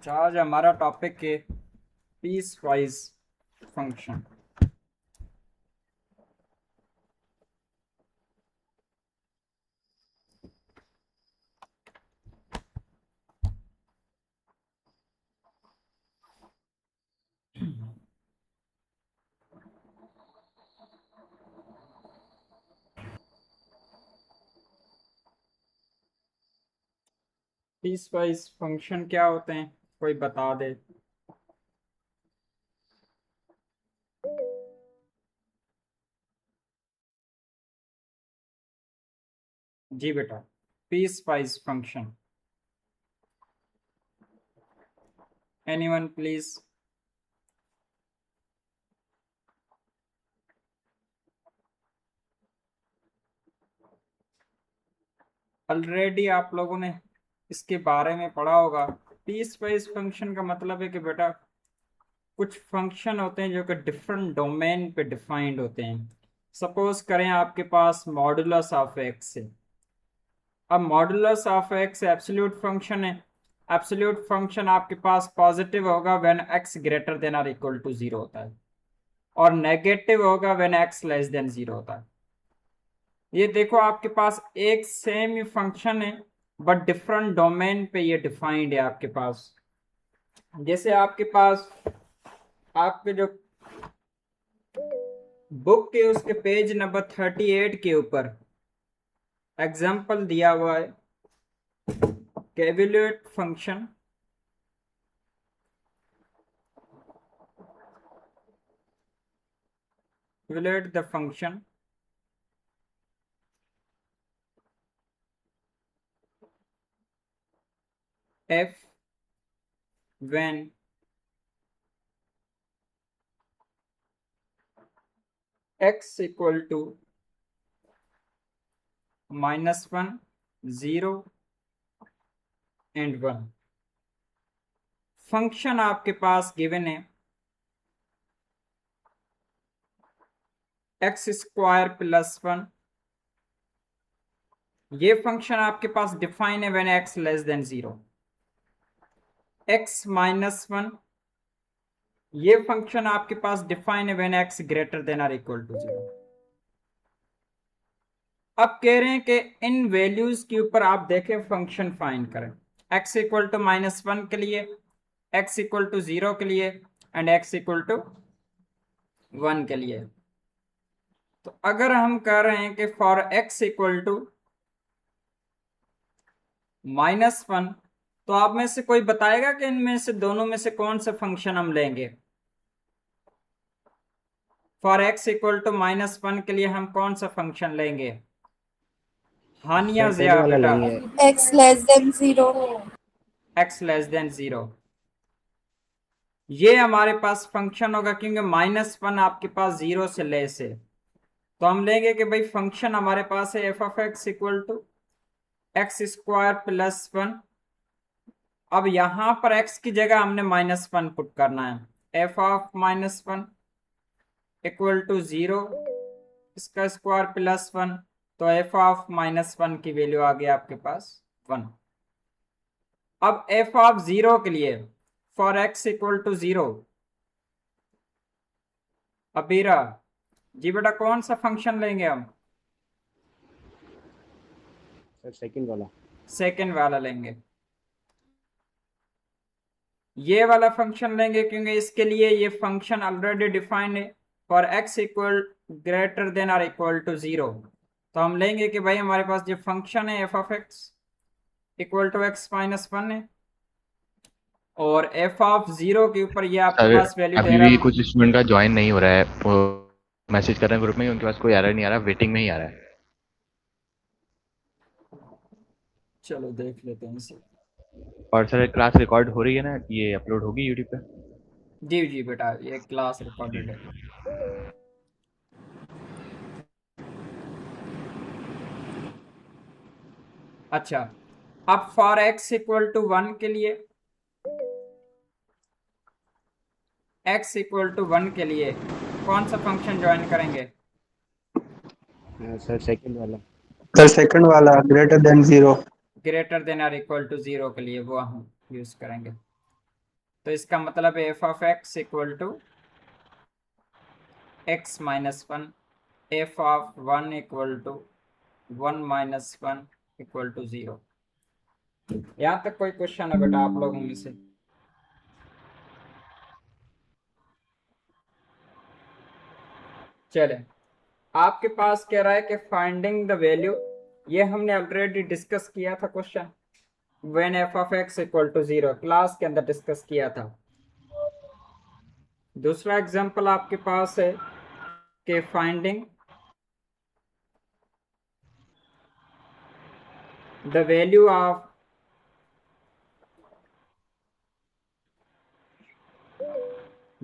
अच्छा, आज हमारा टॉपिक है piecewise function. Piecewise function क्या होते हैं, कोई बता दे। जी बेटा, piecewise function, anyone please. Already आप लोगों ने इसके बारे में पढ़ा होगा। पीस वाइज फंक्शन का मतलब है कि बेटा कुछ फंक्शन होते हैं जो कि डिफरेंट डोमेन पे डिफाइंड होते हैं। सपोज करें आपके पास मॉडुलस ऑफ एक्स है। अब modulus of x absolute function है। एब्सोल्यूट फंक्शन आपके पास पॉजिटिव होगा व्हेन एक्स ग्रेटर देन और इक्वल टू जीरो होता है, और नेगेटिव होगा when x less than zero होता है। ये देखो, आपके पास एक सेम ही फंक्शन है बट डिफरेंट डोमेन पे ये डिफाइंड है आपके पास। जैसे आपके पास आपके जो बुक के उसके पेज नंबर 38 के ऊपर एग्जाम्पल दिया हुआ है, evaluate function. Evaluate the function f when x equal to -1, 0 and 1। Function आपके पास गिवन है x² + 1। ये फंक्शन आपके पास डिफाइन है when x less than 0। x-1, ये फंक्शन आपके पास डिफाइन है व्हेन x ग्रेटर देन और इक्वल टू 0। अब कह रहे हैं कि इन वैल्यूज के ऊपर आप देखें फंक्शन फाइंड करें। x इक्वल टू -1 के लिए, x इक्वल टू 0 के लिए एंड x इक्वल टू 1 के लिए। तो अगर हम कह रहे हैं कि फॉर x इक्वल टू -1, तो आप में से कोई बताएगा कि इनमें से दोनों में से कौन सा फंक्शन हम लेंगे। फॉर x इक्वल टू -1 के लिए हम कौन सा फंक्शन लेंगे, हानिया सर पहले जिया वाला बेटा। लेंगे। x less than 0। x less than 0, ये हमारे पास फंक्शन होगा क्योंकि -1 आपके पास 0 से लेस है। तो हम लेंगे कि भाई फंक्शन हमारे पास है f(x) इक्वल टू x² + 1। अब यहां पर x की जगह हमने -1 पुट करना है। f(-1) इक्वल टू 0, इसका स्क्वायर +1। तो f(-1) की वैल्यू आ गई आपके पास 1। अब f(0) के लिए, for x equal to 0, Abeera ji बेटा कौन सा फंक्शन लेंगे हम। सर सेकंड वाला। सेकेंड वाला लेंगे। ये वाला फंक्शन लेंगे क्योंकि इसके लिए ये फंक्शन ऑलरेडी डिफाइंड है for x equal greater than और इक्वल टू 0। तो हम लेंगे कि भाई हमारे पास जो फंक्शन है f(x) इक्वल टू x-1 है, और f(0) के ऊपर ये आपके सर पास वैल्यू दे अभी रहा भी है। कुछ स्टूडेंट का ज्वाइन नहीं हो रहा है, वो मैसेज कर रहे हैं ग्रुप में, उनके पास कोई एरर नहीं आ रहा, वेटिंग में ही आ रहा है। चलो देख लेते हैं इसे। और सर क्लास रिकॉर्ड हो रही है ना, ये अपलोड होगी यूट्यूब पे। जी जी बेटा, ये क्लास रिकॉर्डेड है। अच्छा, अब फॉर x इक्वल टू 1 के लिए, x इक्वल टू 1 के लिए कौन सा फंक्शन ज्वाइन करेंगे। सर सेकंड वाला। सर सेकंड वाला ग्रेटर देन 0। ग्रेटर देन और इक्वल टू 0 के लिए वो हम यूज करेंगे। तो इसका मतलब है F of x equal to X minus one, F of one equal to one minus one equal to 0। यहाँ तक कोई क्वेश्चन है बेटा आप लोगों में से? चले, आपके पास कह रहा है कि फाइंडिंग द वैल्यू, ये हमने ऑलरेडी डिस्कस किया था question, when F of x equal to 0, class के अंदर डिस्कस किया था। दूसरा एग्जांपल आपके पास है कि finding the value of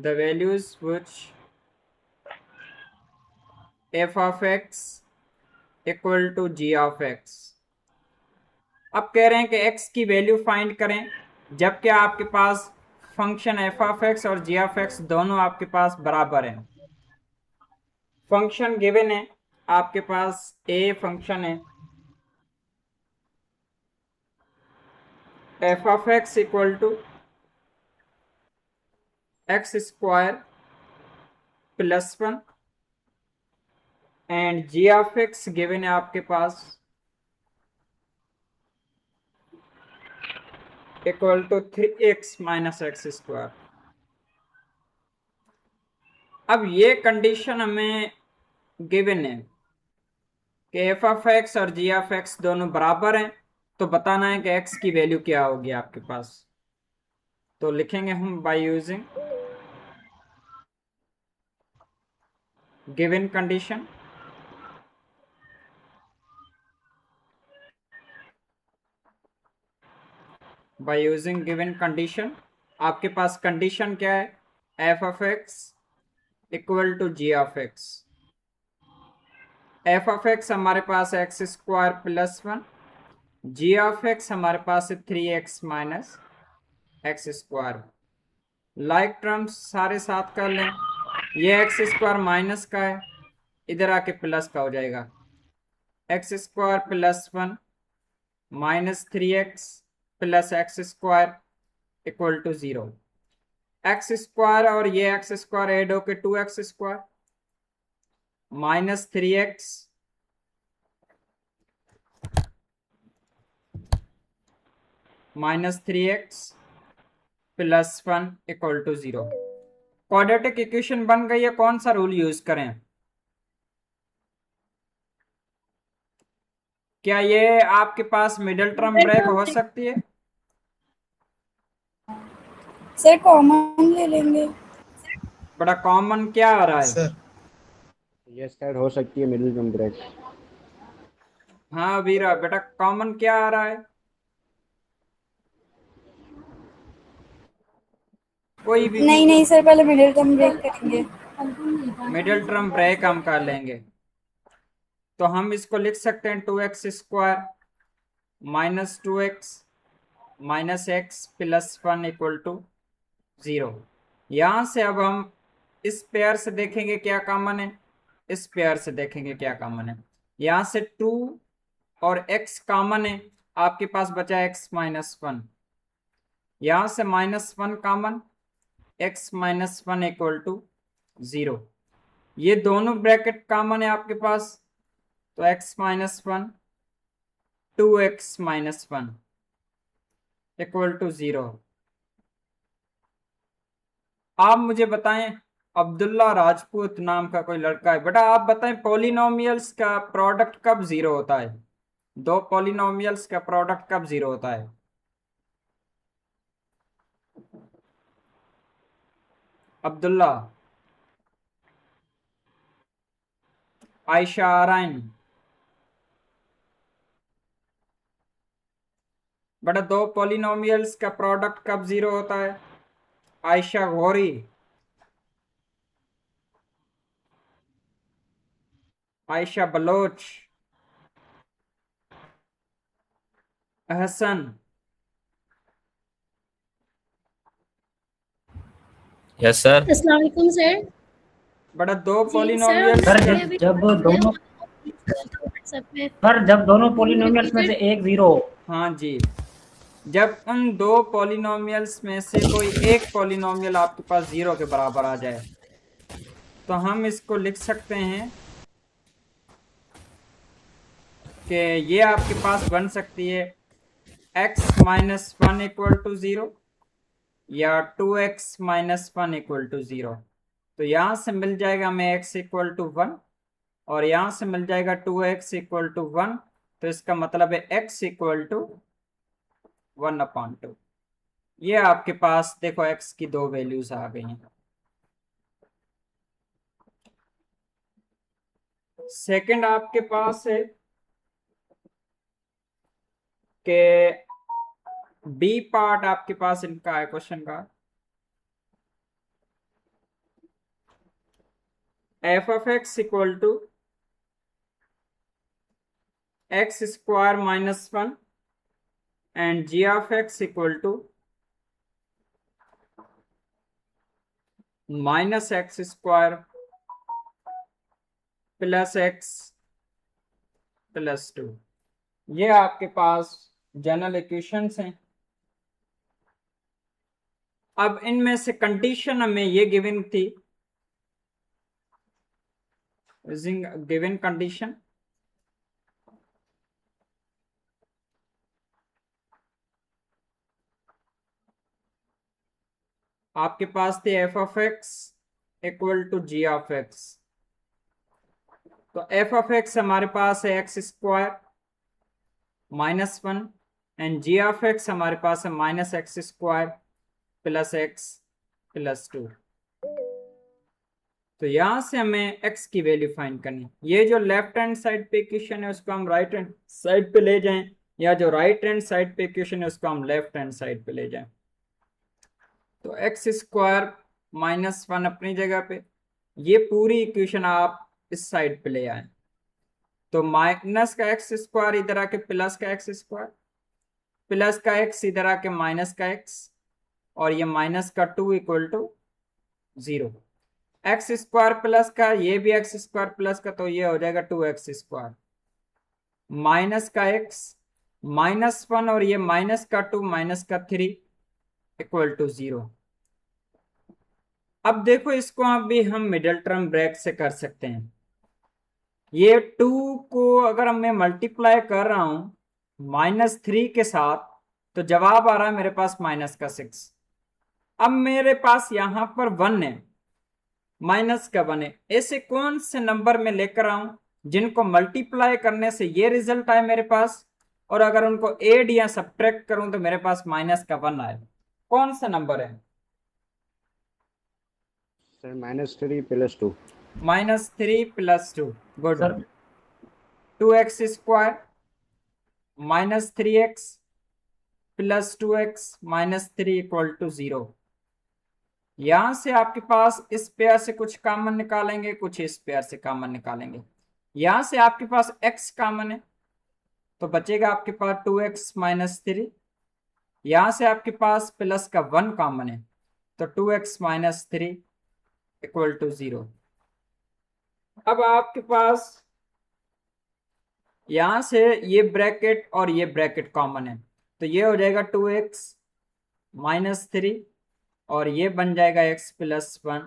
the values which f of x equal to g of x। अब कह रहे हैं कि x की वैल्यू फाइंड करें जबकि आपके पास फंक्शन f of x और g of x दोनों आपके पास बराबर हैं। फंक्शन गिवन है आपके पास, a फंक्शन है f of x equal to x square plus one and ji of x given है आपके पास equal to 3x minus x square. अब ये कंडीशन हमें गिवन है कि एफ ऑफ एक्स और जी ऑफ एक्स दोनों बराबर हैं, तो बताना है कि एक्स की वैल्यू क्या होगी आपके पास। तो लिखेंगे हम by using given condition, by using given condition. आपके पास कंडीशन क्या है? F of x equal to ji of x. F of x हमारे पास x square plus one, g of x हमारे पास है 3x minus x square. Like terms सारे साथ कर लें, ये एक्स स्क्वायर माइनस का है, इधर आके प्लस का हो जाएगा। X square plus one minus 3x plus X square equal to 0। X square और ये एक्स स्क्वायर ऐड होके 2x square minus 3x minus 3x plus one equal to 0। Quadratic equation बन गई है, कौन सा रूल यूज करें? क्या ये आपके पास मिडिल टर्म ब्रेक हो सकती है? सर कॉमन ले लेंगे। बड़ा कॉमन क्या आ रहा है? सर यस सर, हो सकती है मिडिल टर्म ब्रेक। हाँ वीरा बेटा, कॉमन क्या आ रहा है? कोई भी नहीं नहीं सर, पहले मिडिल टर्म ब्रेक करेंगे। मिडिल टर्म ब्रेक हम कर लेंगे। तो हम इसको लिख सकते हैं 2x square minus 2x minus X plus one equal to 0। यहाँ से अब हम इस पेयर से देखेंगे क्या कॉमन है, इस पेयर से देखेंगे क्या कॉमन है। यहाँ से 2 और x कॉमन है, आपके पास बचा x माइनस वन। यहाँ से minus one common, x minus one equal to 0। ये दोनों ब्रैकेट कॉमन है आपके पास, तो x minus one 2x minus one equal to 0। आप मुझे बताएं, अब्दुल्ला राजपूत नाम का कोई लड़का है बेटा, आप बताएं पॉलिनोमियल्स का प्रोडक्ट कब 0 होता है? दो पॉलिनोमियल्स का प्रोडक्ट कब 0 होता है? अब्दुल्ला, आयशा आराइन, बड़ा दो पॉलिनोमियल्स का प्रोडक्ट कब 0 होता है? आयशा गौरी, आयशा बलोच, अहसन। Yes sir. अस्सलाम वालेकुम सर। बड़ा दो जी, पॉलिनोमियल्स सर, का मुझे जब दोनों WhatsApp में पर जब दोनों पॉलिनोमियल्स में से एक 0 हो, हाँ जी, जब उन दो पॉलिनोमियल्स में से कोई एक पॉलिनोमियल आपके पास 0 के बराबर आ जाए तो हम इसको लिख सकते हैं कि ये आपके पास बन सकती है x-1 इक्वल टू 0 या 2x-1 इक्वल टू 0। तो यहां से मिल जाएगा हमें x इक्वल टू 1 और यहां से मिल जाएगा 2x इक्वल टू 1। तो इसका मतलब है x इक्वल टू 1/2। ये आपके पास देखो x की दो वैल्यूज आ गई हैं। सेकंड आपके पास है कि बी पार्ट आपके पास इनका है क्वेश्चन का, F of x equal to x square minus 1 and ji of x equal to minus x square plus X plus 2। ये आपके पास जनरल इक्वेशंस हैं। अब इनमें से कंडीशन हमें ये गिवन थी, गिवन कंडीशन आपके पास थी F of x equal to ji of X. तो एफ ऑफ एक्स हमारे पास है X square minus 1 and ji of x हमारे पास है minus x square plus X plus 2। तो यहां से हमें x की वैल्यू फाइंड करनी है। ये जो लेफ्ट हैंड साइड पे इक्वेशन है उसको हम राइट हैंड साइड पे ले जाएं, या जो राइट हैंड साइड पे इक्वेशन है उसको हम लेफ्ट हैंड साइड पे ले जाएं। तो एक्स स्क्वायर माइनस 1 अपनी जगह पे, ये पूरी इक्वेशन आप इस साइड पे ले आए। तो माइनस का एक्स स्क्वायर इधर आके प्लस का एक्स स्क्वायर, प्लस का एक्स इधर आके माइनस का एक्स, और ये माइनस का 2 equal to 0। X square plus का ये भी एक्स स्क्वायर प्लस का, तो ये हो जाएगा 2x स्क्वायर माइनस का x माइनस 1 और ये माइनस का 2 माइनस का 3 इक्वल टू 0। अब देखो इसको अभी हम मिडिल टर्म ब्रैकेट से कर सकते हैं। ये 2 को अगर मैं मल्टीप्लाई कर रहा हूं -3 के साथ तो जवाब आ रहा है मेरे पास -6। अब मेरे पास यहां पर 1 है, माइनस का 1 है। ऐसे कौन से नंबर में लेकर आऊं जिनको मल्टीप्लाई करने से ये रिजल्ट आए मेरे पास, और अगर उनको एड या सब्ट्रैक्ट करूं तो मेरे पास -1 आए? कौन सा नंबर है? Sir -3 + 2। -3 + 2, good. 2x square -3x plus 2x -3 equal to 0। यहां से आपके पास इस पेयर से कुछ कॉमन निकालेंगे, कुछ इस पेयर से कॉमन निकालेंगे। यहां से आपके पास x कॉमन है तो बचेगा आपके पास 2x -3। यहां से आपके पास प्लस का 1 कॉमन है तो 2x -3 इक्वल टू 0। अब आपके पास यहां से ये ब्रैकेट और ये ब्रैकेट कॉमन है तो ये हो जाएगा 2x -3 और ये बन जाएगा x + 1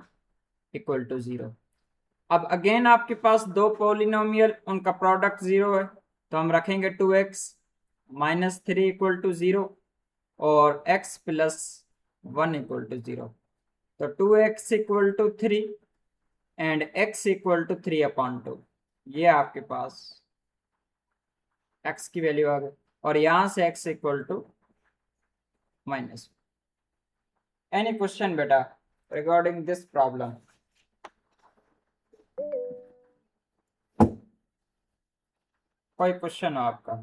इक्वल टू 0। अब अगेन आपके पास दो पॉलिनोमियल, उनका प्रोडक्ट 0 है तो हम रखेंगे 2x -3 इक्वल टू 0 और x + 1 इक्वल टू 0। तो 2x equal to 3 and x equal to 3/2। ये आपके पास x की वैल्यू आ गई और यहां से x equal to -1। Any question बेटा regarding this problem? कोई क्वेश्चन हो आपका?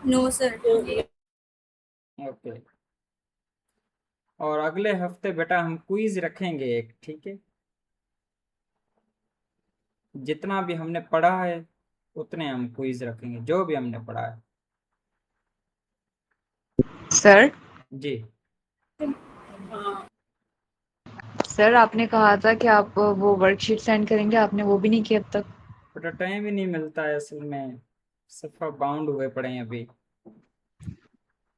No sir. ओके। और अगले हफ्ते बेटा हम क्विज रखेंगे एक, ठीक है? जितना भी हमने पढ़ा है उतने हम क्विज रखेंगे, जो भी हमने पढ़ा है। सर जी सर आपने कहा था कि आप वो वर्कशीट सेंड करेंगे, आपने वो भी नहीं किया अब तक। बेटा टाइम ही नहीं मिलता है असल में, सफा बाउंड हुए पड़े हैं अभी।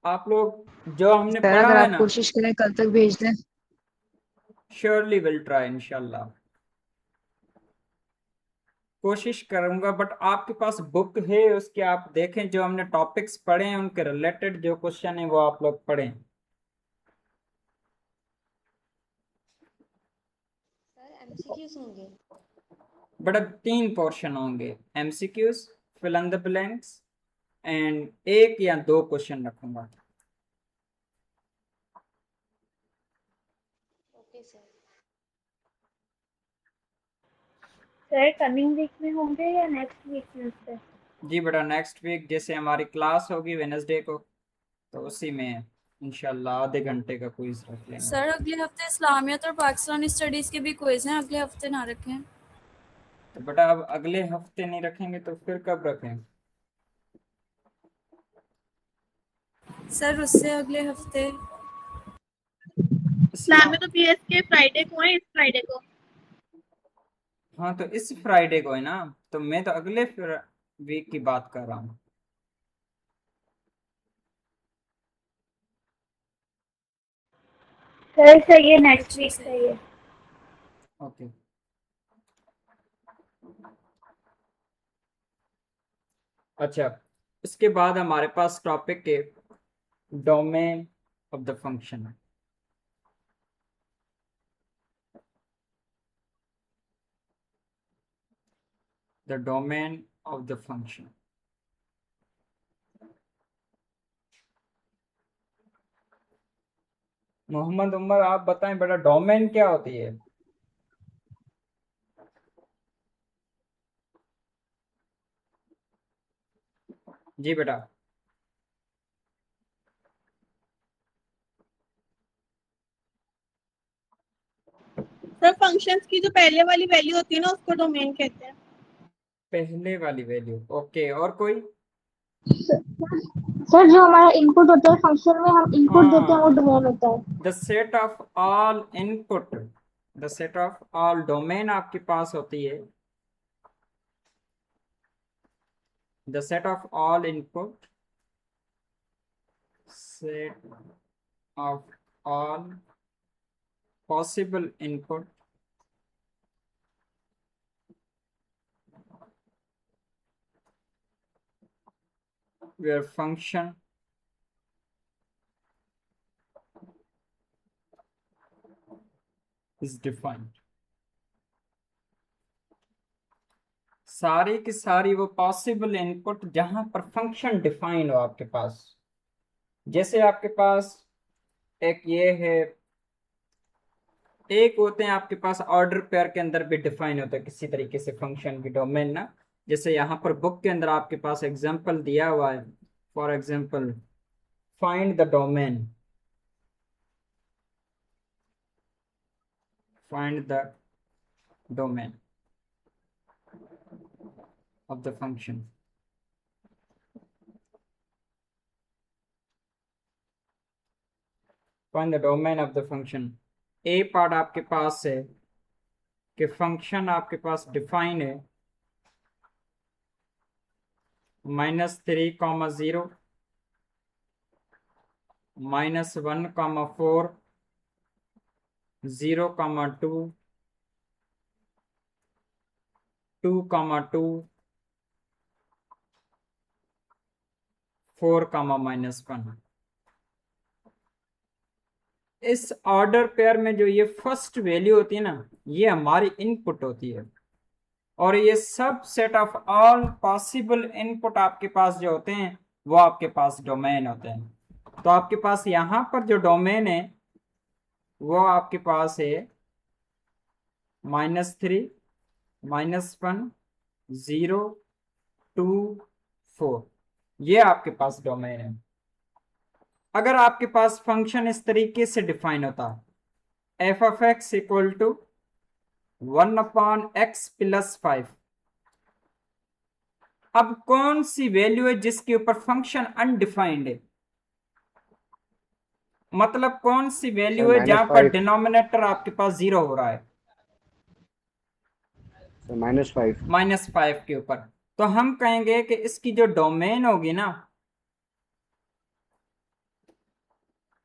आप लोग जो हमने सर पढ़ा अगर है आप ना, कोशिश करें कल तक भेज दें। श्योरली विल ट्राई इंशाल्लाह, कोशिश करूंगा। बट आपके पास बुक है उसके, आप देखें जो हमने टॉपिक्स पढ़े हैं उनके रिलेटेड जो क्वेश्चन है वो आप लोग पढ़ें। सर एमसीक्यूज होंगे? बड़ा 3 पोर्शन होंगे, MCQs, fill in the blanks, and 1 या 2 क्वेश्चन रखूंगा। Okay sir. Sir coming week में होंगे या नेक्स्ट वीक ट्यूसडे? जी बेटा नेक्स्ट वीक जैसे हमारी क्लास होगी वेनसडे को, तो उसी में इंशाल्लाह आधे घंटे का क्विज रख लेंगे। सर अगले हफ्ते इस्लामियत और पाकिस्तानी स्टडीज के भी क्विज हैं, अगले हफ्ते ना रखें। तो बेटा अब अगले हफ्ते नहीं रखेंगे तो फिर कब रखें? सर उससे अगले हफ्ते। इस्लाम में तो पीएस के फ्राइडे को है, इस फ्राइडे को। हाँ तो इस फ्राइडे को है ना, तो मैं तो अगले वीक की बात कर रहा हूँ। सर चाहिए नेक्स्ट अच्छा वीक सर। चाहिए। ओके, अच्छा, इसके बाद हमारे पास टॉपिक के domain of the function. The domain of the function. Mohammed Umar आप बताएं बेटा डोमेन क्या होती है? जी बेटा। सर फंक्शंस की जो पहले वाली वैल्यू होती है ना उसको डोमेन कहते हैं। पहले वाली वैल्यू, ओके, और कोई? सर जो हमारा इनपुट होता है फंक्शन में हम इनपुट देते हैं वो हाँ, डोमेन होता है। The set of all input, the set of all domain आपके पास होती है। The set of all input, set of all possible input where function is defined। सारी की सारी वो पॉसिबल इनपुट जहां पर फंक्शन डिफाइन हो आपके पास। जैसे आपके पास एक ये है, एक होते हैं आपके पास ऑर्डर पेयर के अंदर भी डिफाइन होता है किसी तरीके से फंक्शन की डोमेन ना। जैसे यहाँ पर बुक के अंदर आपके पास एग्जांपल दिया हुआ है, for example find the domain, find the domain of the function। find the domain of the function। A part आपके पास है कि फंक्शन आपके पास डिफाइन है -3,0, -1,4, 0,2, 2,2, 4, -1। इस ऑर्डर पेयर में जो ये फर्स्ट वैल्यू होती है ना, ये हमारी इनपुट होती है, और ये सब set of all possible input आपके पास जो होते हैं वो आपके पास डोमेन होते हैं। तो आपके पास यहाँ पर जो डोमेन है वो आपके पास है -3, -1, 0, 2, 4, ये आपके पास डोमेन है। अगर आपके पास फंक्शन इस तरीके से डिफाइन होता f(x) इक्वल टू 1/x+5, अब कौन सी वैल्यू है जिसके ऊपर फंक्शन अनडिफाइंड है? मतलब कौन सी वैल्यू है जहां पर -5। डिनोमिनेटर आपके पास 0 हो रहा है? सर -5। -5 के ऊपर। तो हम कहेंगे कि इसकी जो डोमेन होगी ना,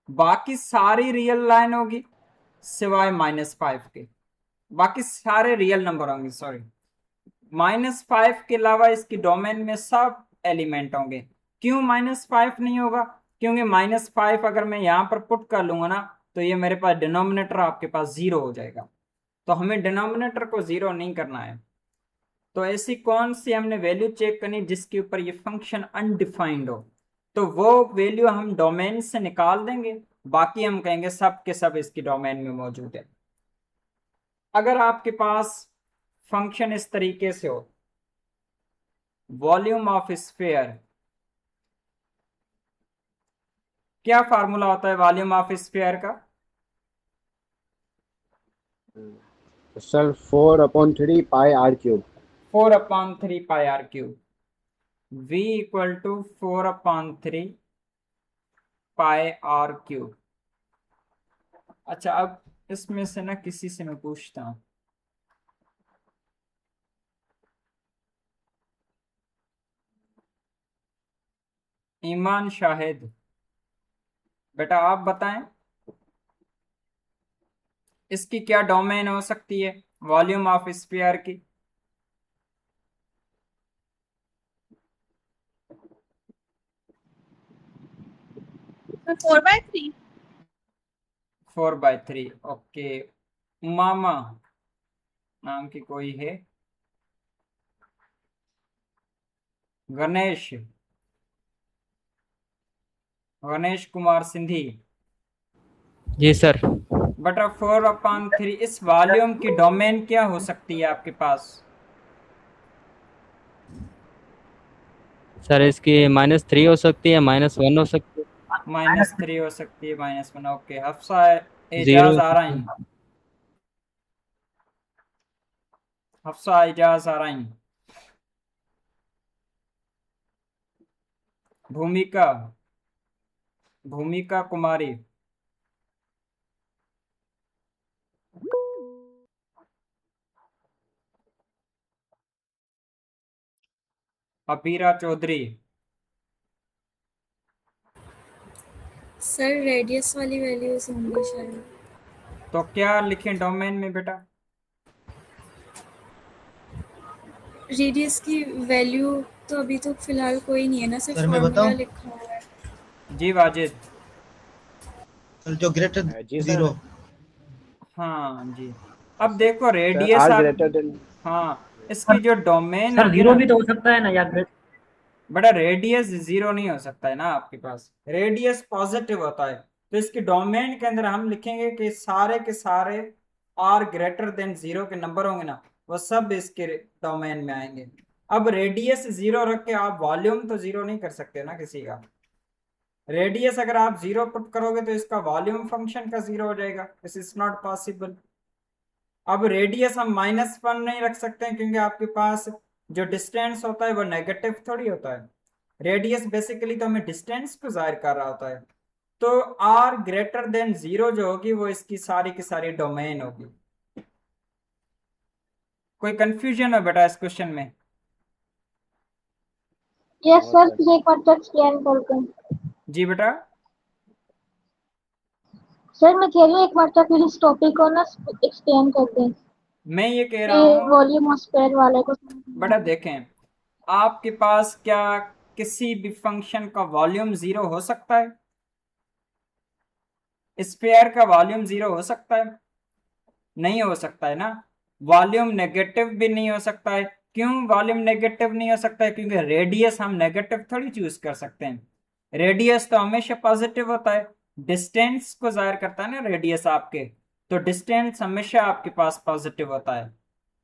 बाकी सारी रियल लाइन होगी सिवाय -5 के, बाकी सारे रियल नंबर होंगे, सॉरी। -5 के अलावा इसकी डोमेन में सब एलिमेंट होंगे। क्यों -5 नहीं होगा? क्योंकि -5 अगर मैं यहाँ पर पुट कर लूंगा ना, तो ये मेरे पास डिनोमिनेटर आपके पास 0 हो जाएगा। तो हमें डिनोमिनेटर को 0 नहीं करना है। तो ऐसी कौन सी हमने वैल्यू चेक करनी जिसके ऊपर ये फंक्शन अनडिफाइंड हो, तो वो वैल्यू हम डोमेन से निकाल देंगे, बाकी हम कहेंगे सब के सब इसकी डोमेन में मौजूद है। अगर आपके पास फंक्शन इस तरीके से हो, वॉल्यूम ऑफ स्फीयर, क्या फार्मूला होता है वॉल्यूम ऑफ स्फीयर का? Sir 4/3 pi R cube. 4/3 pi R cube. v equal to 4/3 pi R cube. अच्छा, अब इसमें से ना किसी से मैं पूछता हूँ, ईमान शाहिद, बेटा आप बताएं इसकी क्या डोमेन हो सकती है वॉल्यूम ऑफ स्फीयर की? सर 4/3। 4/3, ओके। मामा नाम की कोई है? गणेश, गणेश कुमार सिंधी। जी सर। बटा 4/3 इस वॉल्यूम की डोमेन क्या हो सकती है आपके पास? सर इसकी -3 हो सकती है, -1 हो सकती है, -3 हो सकती है, -1, ओके। हफ्सा एजाज 0। आराइन, हफ्सा एजाज आराइन। भूमिका, भूमिका कुमारी। अबीरा चौधरी। सर रेडियस वाली वैल्यूज होंगी शायद। तो क्या लिखें डोमेन में बेटा? रेडियस की वैल्यू तो अभी तो फिलहाल कोई नहीं है ना, सिर्फ सर मैं फॉर्मूला बताऊं? लिखा हुआ है। जी वाजिद। सर जो ग्रेटर जी सर। 0। हाँ जी। अब देखो सर रेडियस आर आप, ग्रेटर देन। हाँ, इसकी जो डोमेन सर होगी जीरो ना, भी तो हो सकता है ना यार। बड़ा रेडियस 0 नहीं हो सकता है ना आपके पास, रेडियस पॉजिटिव होता है। तो इसकी डोमेन के अंदर हम लिखेंगे कि सारे के सारे आर ग्रेटर देन 0 के नंबर होंगे ना, वो सब इसके डोमेन में आएंगे। अब रेडियस 0 रख के आप वॉल्यूम तो 0 नहीं कर सकते ना किसी का। रेडियस अगर आप 0 पुट करोगे तो इसका वॉल्यूम फंक्शन का 0 हो जाएगा, दिस इज नॉट पॉसिबल। अब रेडियस हम -1 नहीं रख सकते हैं, क्योंकि आपके पास जो डिस्टेंस होता है वो नेगेटिव थोड़ी होता है। रेडियस बेसिकली तो हमें डिस्टेंस को जाहिर कर रहा होता है। तो आर ग्रेटर देन 0 जो होगी वो इसकी सारी की सारी डोमेन होगी। कोई कंफ्यूजन हो बेटा इस क्वेश्चन में? यस सर, प्लीज एक बार तो एक्सप्लेन करते हैं। जी बेटा। सर मैं कह रही हूँ एक बार तो फिर इस टॉपिक को ना एक्सप्लेन करते हैं, मैं ये कह रहा ये हूँ वॉल्यूम ऑफ स्फीयर वाले को। बेटा देखें, आपके पास क्या किसी भी फंक्शन का वॉल्यूम 0 हो सकता है? स्फीयर का वॉल्यूम 0 हो सकता है? नहीं हो सकता है ना। वॉल्यूम नेगेटिव भी नहीं हो सकता है। क्यों वॉल्यूम नेगेटिव नहीं हो सकता है? क्योंकि रेडियस हम नेगेटिव थोड़ी चूज कर सकते हैं, रेडियस तो हमेशा पॉजिटिव होता है। डिस्टेंस को जाहिर करता है ना रेडियस आपके, तो डिस्टेंस हमेशा आपके पास पॉजिटिव होता है।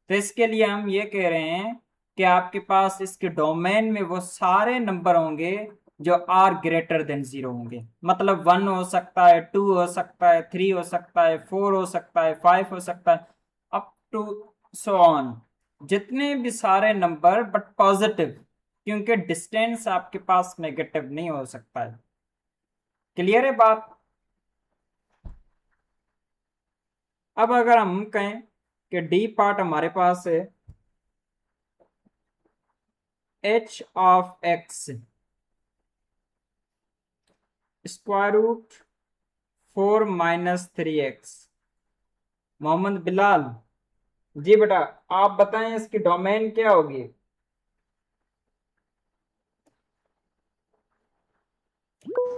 तो इसके लिए हम ये कह रहे हैं कि आपके पास इसके डोमेन में वो सारे नंबर होंगे जो आर ग्रेटर देन 0 होंगे। मतलब 1 हो सकता है, 2 हो सकता है, 3 हो सकता है, 4 हो सकता है, 5 हो सकता है, अप टू सो ऑन, जितने भी सारे नंबर बट पॉजिटिव, क्योंकि डिस्टेंस आपके पास नेगेटिव नहीं हो सकता है। क्लियर है बात? अब अगर हम कहें कि डी पार्ट हमारे पास है h of x square root 4 minus 3x। Mohammad Bilal ji बेटा, आप बताएं इसकी डोमेन क्या होगी?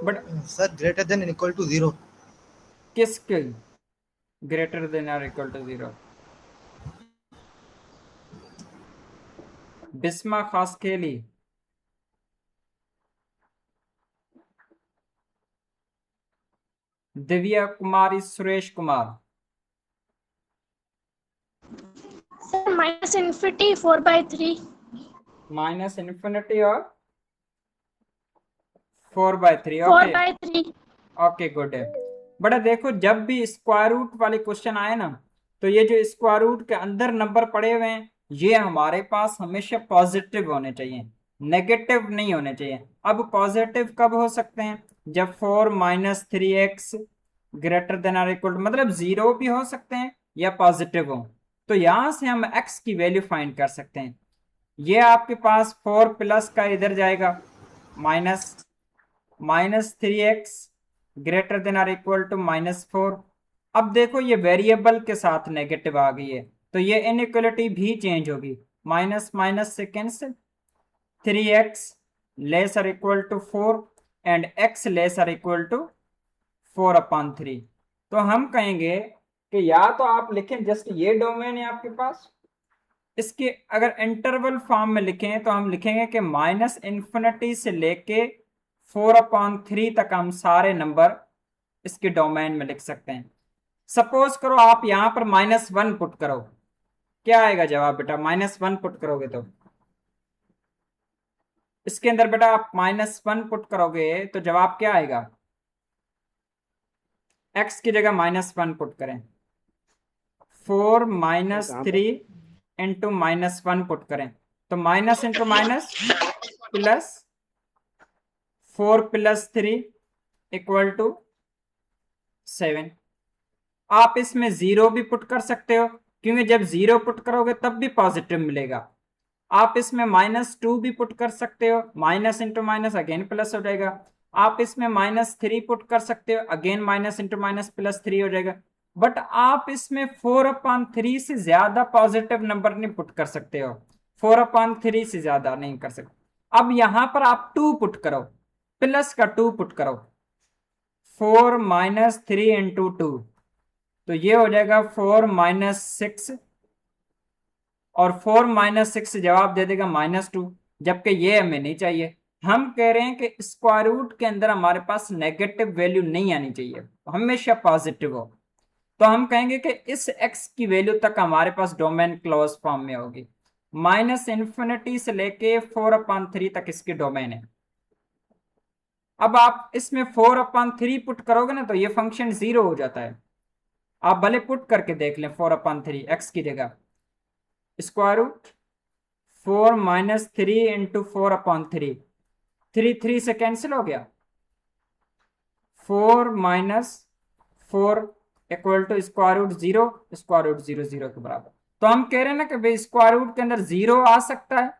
But sir greater than and equal to 0। किसके ग्रेटर देन और equal to 0? Bisma Khaskheli, Divya Kumari, Suresh Kumar. Sir minus infinity 4/3। Minus infinity और 4/3। ओके 4/3। ओके गुड है बेटा। देखो जब भी स्क्वायर रूट वाले क्वेश्चन आए ना, तो ये जो स्क्वायर रूट के अंदर नंबर पड़े हुए हैं, ये हमारे पास हमेशा पॉजिटिव होने चाहिए, नेगेटिव नहीं होने चाहिए। अब पॉजिटिव कब हो सकते हैं? जब 4 minus 3x greater than or equal, मतलब जीरो भी हो सकते हैं या पॉजिटिव हो। तो यहां से हम x की वैल्यू फाइंड कर सकते हैं। ये आपके पास 4 प्लस का इधर जाएगा, minus 3x greater than or equal to -4। अब देखो ये वेरिएबल के साथ नेगेटिव आ गई है, तो ये इनइक्वलिटी भी चेंज होगी। माइनस माइनस से cancel, 3x less or equal to 4 and x less or equal to 4/3। तो हम कहेंगे कि या तो आप लिखें जस्ट ये डोमेन है आपके पास, इसके अगर इंटरवल फॉर्म में लिखें तो हम लिखेंगे कि माइनस इन्फिनिटी से लेके 4/3 तक हम सारे नंबर इसके डोमेन में लिख सकते हैं। सपोज करो आप यहां पर -1 पुट करो, क्या आएगा जवाब बेटा? -1 पुट करोगे तो इसके अंदर बेटा आप -1 पुट करोगे तो जवाब क्या आएगा? x की जगह -1 पुट करें, 4 माइनस कहाँ 3 इंटू -1 पुट करें, तो minus into minus plus 4 plus 3 equal to 7। आप इसमें जीरो भी पुट कर सकते हो, क्योंकि जब जीरो पुट करोगे तब भी पॉजिटिव मिलेगा। आप इसमें -2 भी पुट कर सकते हो, minus into minus again plus हो जाएगा। आप इसमें -3 पुट कर सकते हो, अगेन माइनस इंटू माइनस +3 हो जाएगा। बट आप इसमें 4/3 से ज्यादा पॉजिटिव नंबर नहीं पुट कर सकते हो, 4/3 से ज्यादा नहीं कर सकते। अब यहां पर आप 2 पुट करो, प्लस का 2 पुट करो, 4 माइनस 3 इंटू 2, तो ये हो जाएगा 4 माइनस 6, और 4 माइनस 6 जवाब दे देगा -2, जबकि ये हमें नहीं चाहिए। हम कह रहे हैं कि स्क्वायर रूट के अंदर हमारे पास नेगेटिव वैल्यू नहीं आनी चाहिए, हमेशा पॉजिटिव हो। तो हम कहेंगे कि इस x की वैल्यू तक हमारे पास डोमेन क्लोज फॉर्म में होगी, माइनस इन्फिनिटी से लेके 4/3 तक इसकी डोमेन है। अब आप इसमें 4/3 पुट करोगे ना, तो ये फंक्शन 0 हो जाता है। आप भले पुट करके देख लें, 4/3 x की जगह स्क्वायर रूट 4 माइनस 3 इंटू 4/3, 3 से कैंसिल हो गया, 4 minus 4 equal to square root 0, square root 0 0 के बराबर। तो हम कह रहे हैं ना कि भाई स्क्वायर रूट के अंदर 0 आ सकता है,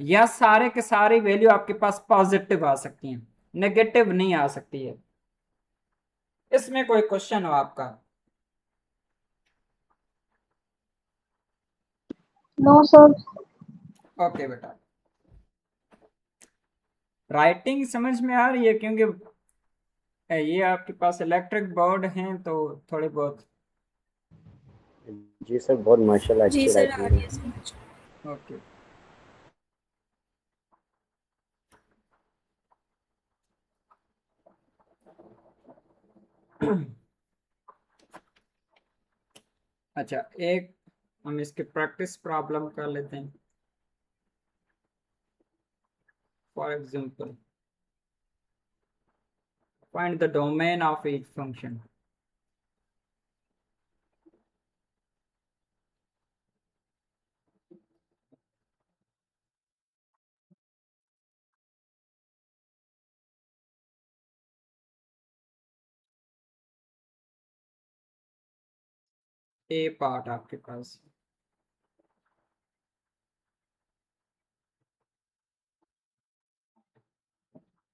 या सारे के सारी वैल्यू आपके पास पॉजिटिव आ सकती हैं, नेगेटिव नहीं आ सकती है। इसमें कोई क्वेश्चन हो आपका? No sir. ओके बेटा, राइटिंग समझ में आ रही है? क्योंकि ये आपके पास इलेक्ट्रिक बोर्ड हैं तो थोड़े बहुत। जी सर, बहुत माशाल्लाह जी अच्छी सर, आ राइटिंग रही है। है समझ। ओके अच्छा, एक हम इसके प्रैक्टिस प्रॉब्लम कर लेते हैं। For example, find the domain of each function. A part आपके पास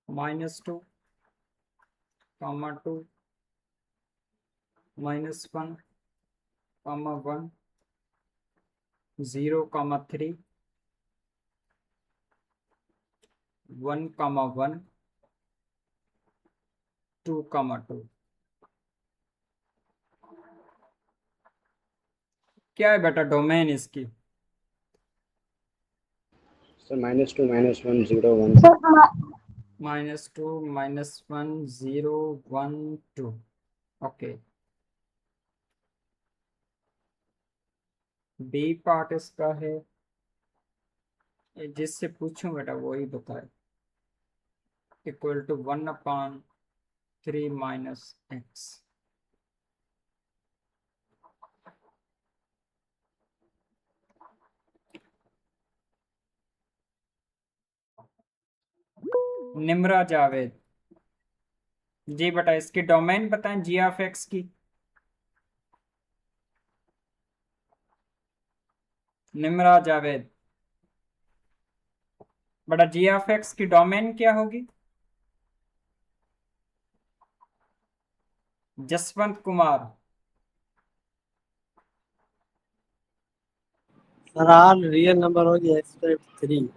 -2, -2, -1, -1, 0, 3, 1, 1, 2, 2। क्या है बेटा डोमेन इसकी? Sir -2, -1, 0, 1। Sir -2, -1, 0, 1, 2। Okay. B part इसका है, जिससे पूछूं बेटा वही बताए। Equal to 1/3 - x। Nimra Javed ji बेटा इसकी डोमेन बताएं जी ऑफ एक्स की। निम्रा जावेद बेटा जी ऑफ एक्स की डोमेन क्या होगी? जसवंत कुमार सर आल रियल नंबर होगी एक्सेप्ट 3।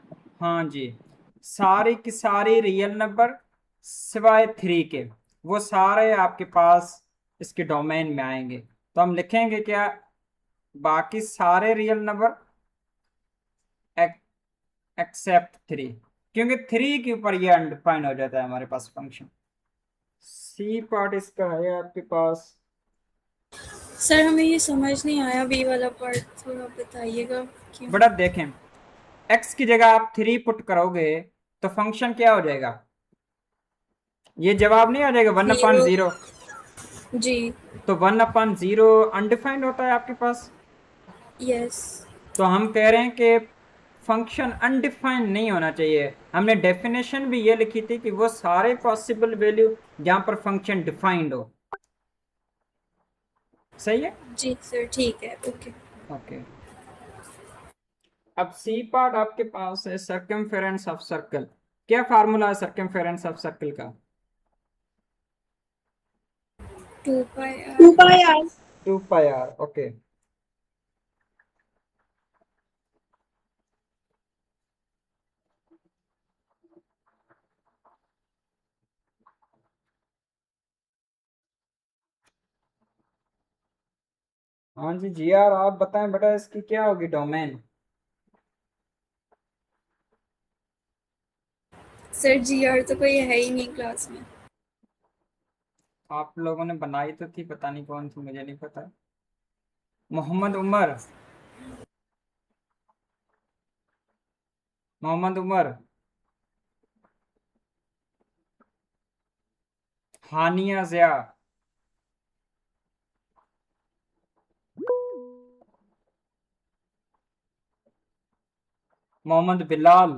हाँ जी, सारी की सारी रियल नंबर सिवाय 3 के, वो सारे आपके पास इसके डोमेन में आएंगे। तो हम लिखेंगे क्या? बाकी सारे रियल नंबर एक्सेप्ट 3, क्योंकि 3 के ऊपर ये अनडिफाइंड हो जाता है हमारे पास फंक्शन। सी पार्ट इसका है आपके पास। सर हमें ये समझ नहीं आया बी वाला पार्ट, थोड़ा बताइएगा क्यों? बेटा देखें, x की जगह आप 3 पुट करोगे तो फंक्शन क्या हो जाएगा? ये जवाब नहीं आ जाएगा 1/0। जी तो 1/0 अनडिफाइंड होता है आपके पास। यस। तो हम कह रहे हैं कि फंक्शन अनडिफाइंड नहीं होना चाहिए। हमने डेफिनेशन भी ये लिखी थी कि वो सारे पॉसिबल वैल्यू जहां पर फंक्शन डिफाइंड हो। सही है? जी सर ठीक है, ओके। ओके। अब सी पार्ट आपके पास है सर्कमफेरेंस ऑफ सर्कल। क्या फार्मूला है सर्कमफेरेंस ऑफ सर्कल का? 2πr। 2πr। 2πr। ओके। हाँ जी जी आर आप बताएं बेटा इसकी क्या होगी डोमेन? सर जीआर तो कोई है ही नहीं क्लास में। आप लोगों ने बनाई तो थी, पता नहीं कौन थी, मुझे नहीं पता। मोहम्मद उमर, मोहम्मद उमर, हानिया जिया, मोहम्मद बिलाल,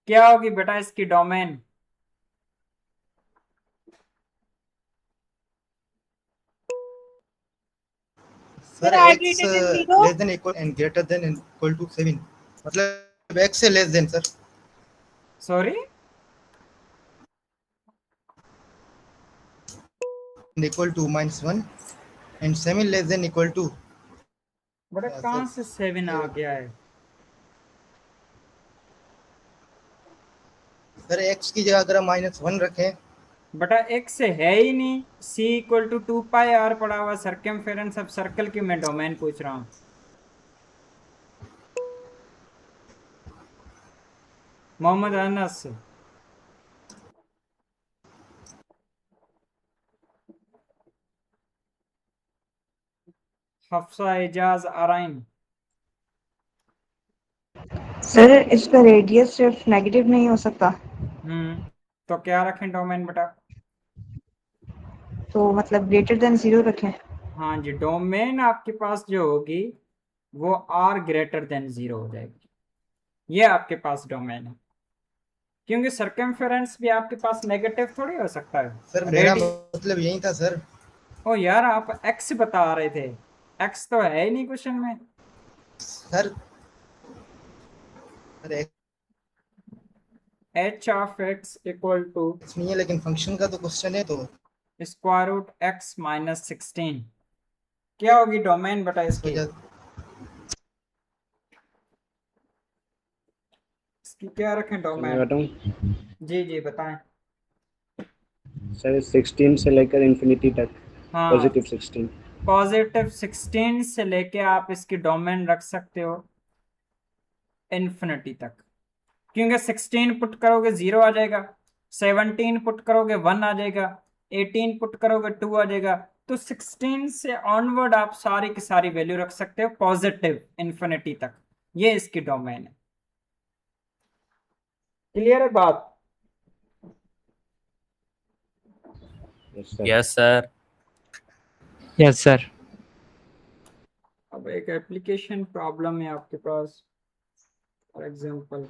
क्या होगी बेटा इसकी domain? Sir Sir, r x greater than 0? Less than equal and greater than equal to 7, मतलब x से less than sir. Sorry, equal to -1 and 7 less than equal to. बेटा कहाँ से 7 आ गया है? सर x की जगह अगर हम -1 रखें। बेटा x से है ही नहीं। c इक्वल टू 2πr पड़ा हुआ सर्कमफेरेंस ऑफ सर्कल की मैं डोमेन पूछ रहा हूँ। मोहम्मद अनस, हफ्सा एजाज आराइन। सर इसका रेडियस सिर्फ नेगेटिव नहीं हो सकता, तो क्या रखें डोमेन बेटा? तो मतलब ग्रेटर देन 0 रखें। हाँ जी, डोमेन आपके पास जो होगी वो r ग्रेटर देन 0 हो जाएगी। ये आपके पास डोमेन है, क्योंकि सर्कमफेरेंस भी आपके पास नेगेटिव थोड़ी हो सकता है। सर मेरा मतलब यही था सर। ओ यार आप x बता रहे थे, x तो है ही नहीं क्वेश्चन में। Sir H of x equal to नहीं है, लेकिन फंक्शन का तो क्वेश्चन है तो स्क्वायर रूट एक्स माइनस 16 क्या होगी डोमेन बता इसकी? इसकी क्या रखें मैं डोमेन? बताऊं जी जी बताएं। सर 16 से लेकर इन्फिनिटी तक, हाँ पॉजिटिव 16। पॉजिटिव 16 से लेके आप इसकी डोमेन रख सकते हो इन्फिनिटी तक, क्योंकि 16 पुट करोगे 0 आ जाएगा, 17 पुट करोगे 1 आ जाएगा, 18 पुट करोगे 2 आ जाएगा। तो 16 से ऑनवर्ड आप सारी की सारी वैल्यू रख सकते हो पॉजिटिव इन्फिनिटी तक, ये इसकी डोमेन है। क्लियर है बात? Yes sir. Yes sir. अब एक एप्लीकेशन प्रॉब्लम है आपके पास, फॉर एग्जांपल